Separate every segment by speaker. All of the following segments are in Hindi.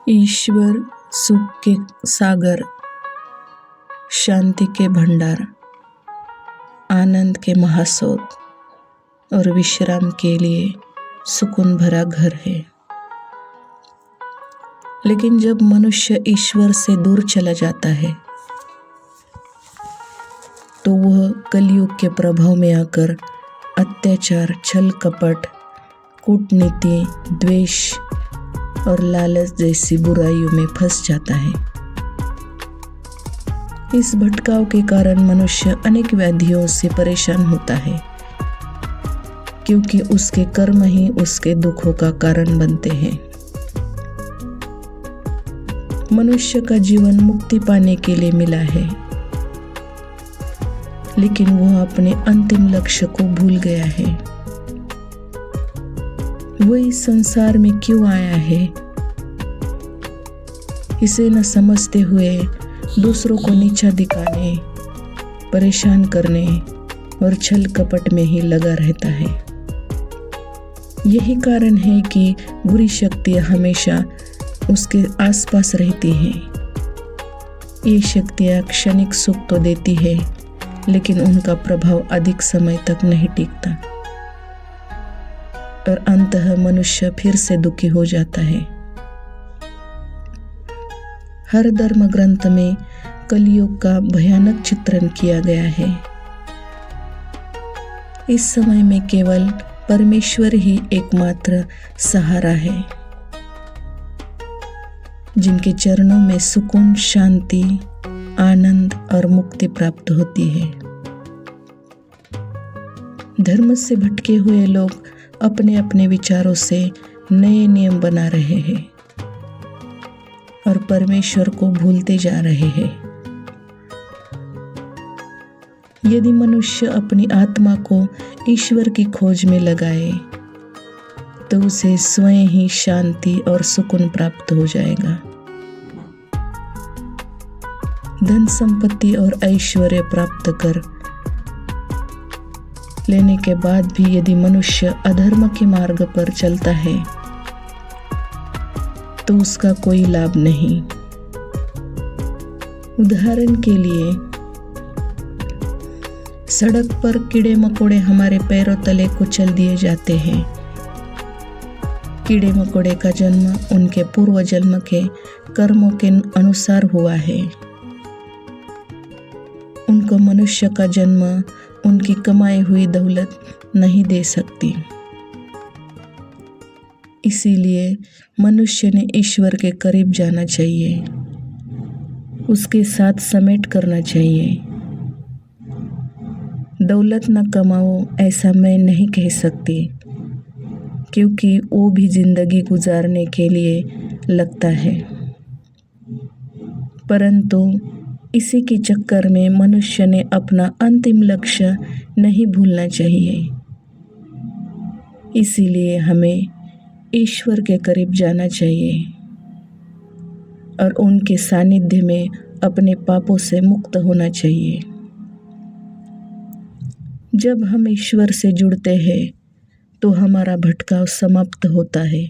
Speaker 1: ईश्वर सुख के सागर, शांति के भंडार, आनंद के महास्रोत और विश्राम के लिए सुकून भरा घर है। लेकिन जब मनुष्य ईश्वर से दूर चला जाता है तो वह कलयुग के प्रभाव में आकर अत्याचार, छल कपट, कूटनीति, द्वेष और लालच जैसी बुराइयों में फंस जाता है। इस भटकाव के कारण मनुष्य अनेक व्याधियों से परेशान होता है, क्योंकि उसके कर्म ही उसके दुखों का कारण बनते हैं। मनुष्य का जीवन मुक्ति पाने के लिए मिला है, लेकिन वह अपने अंतिम लक्ष्य को भूल गया है। वह इस संसार में क्यों आया है, इसे न समझते हुए दूसरों को नीचा दिखाने, परेशान करने और छल कपट में ही लगा रहता है। यही कारण है कि बुरी शक्तियां हमेशा उसके आसपास रहती हैं। ये शक्तियां क्षणिक सुख तो देती है, लेकिन उनका प्रभाव अधिक समय तक नहीं टिकता और अंततः मनुष्य फिर से दुखी हो जाता है। हर धर्म ग्रंथ में कलयुग का भयानक चित्रण किया गया है। इस समय में केवल परमेश्वर ही एकमात्र सहारा है, जिनके चरणों में सुकून, शांति, आनंद और मुक्ति प्राप्त होती है। धर्म से भटके हुए लोग अपने अपने विचारों से नए नियम बना रहे हैं और परमेश्वर को भूलते जा रहे हैं। यदि मनुष्य अपनी आत्मा को ईश्वर की खोज में लगाए तो उसे स्वयं ही शांति और सुकून प्राप्त हो जाएगा। धन संपत्ति और ऐश्वर्य प्राप्त कर लेने के बाद भी यदि मनुष्य अधर्म के मार्ग पर चलता है तो उसका कोई लाभ नहीं। उदाहरण के लिए, सड़क पर कीड़े मकोड़े हमारे पैरों तले कुचल दिए जाते हैं। कीड़े मकोड़े का जन्म उनके पूर्व जन्म के कर्मों के अनुसार हुआ है। उनको मनुष्य का जन्म उनकी कमाई हुई दौलत नहीं दे सकती। इसीलिए मनुष्य ने ईश्वर के करीब जाना चाहिए, उसके साथ समेट करना चाहिए। दौलत न कमाओ ऐसा मैं नहीं कह सकती, क्योंकि वो भी जिंदगी गुजारने के लिए लगता है, परंतु इसी के चक्कर में मनुष्य ने अपना अंतिम लक्ष्य नहीं भूलना चाहिए। इसीलिए हमें ईश्वर के करीब जाना चाहिए और उनके सानिध्य में अपने पापों से मुक्त होना चाहिए। जब हम ईश्वर से जुड़ते हैं तो हमारा भटकाव समाप्त होता है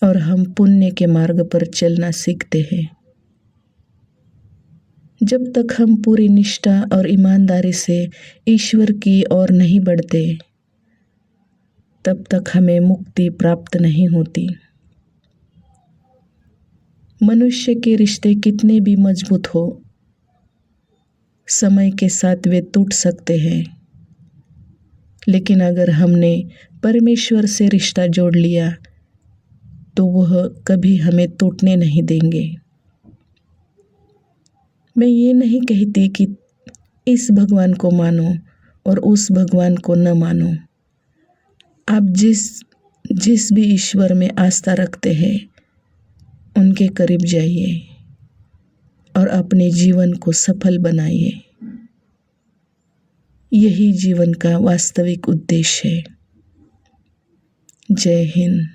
Speaker 1: और हम पुण्य के मार्ग पर चलना सीखते हैं। जब तक हम पूरी निष्ठा और ईमानदारी से ईश्वर की ओर नहीं बढ़ते, तब तक हमें मुक्ति प्राप्त नहीं होती। मनुष्य के रिश्ते कितने भी मजबूत हो, समय के साथ वे टूट सकते हैं, लेकिन अगर हमने परमेश्वर से रिश्ता जोड़ लिया तो वह कभी हमें टूटने नहीं देंगे। मैं ये नहीं कहती कि इस भगवान को मानो और उस भगवान को न मानो। आप जिस भी ईश्वर में आस्था रखते हैं उनके करीब जाइए और अपने जीवन को सफल बनाइए। यही जीवन का वास्तविक उद्देश्य है। जय हिंद।